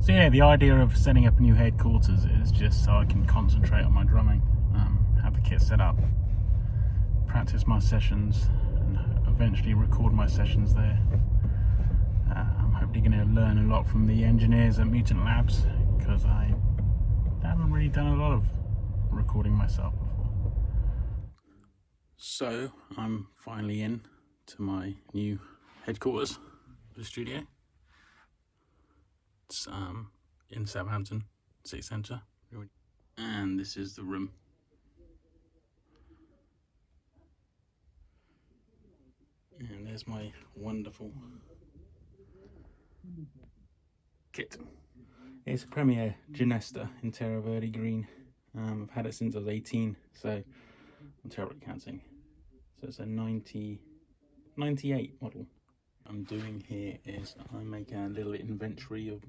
So yeah, the idea of setting up a new headquarters is just so I can concentrate on my drumming, have the kit set up, practice my sessions, and eventually record my sessions there. I'm hopefully going to learn a lot from the engineers at Mutant Labs, because I haven't really done a lot of recording myself before. So I'm finally in to my new headquarters, the studio. It's in Southampton city centre, and this is the room. And there's my wonderful kit. It's a Premier Genesta in Terra Verde green. I've had it since I was 18, so I'm terrible at counting. So it's a 98 model. What I'm doing here is I'm making a little inventory of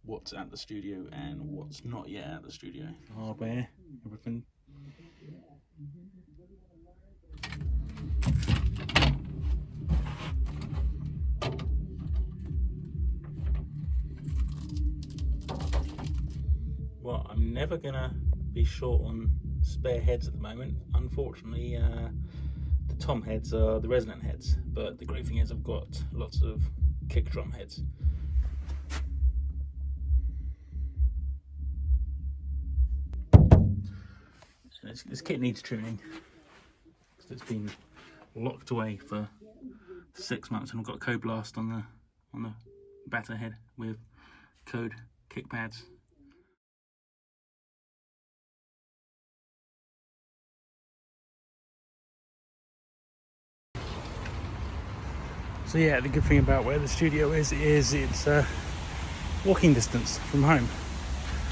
what's at the studio and what's not yet at the studio. Hardware, everything. Well, I'm never gonna be short on spare heads at the moment. Unfortunately, the tom heads are the resonant heads, but the great thing is I've got lots of kick drum heads. And this kit needs trimming because it's been locked away for 6 months, and I've got code blast on the batter head with code kick pads. So yeah, the good thing about where the studio is it's walking distance from home.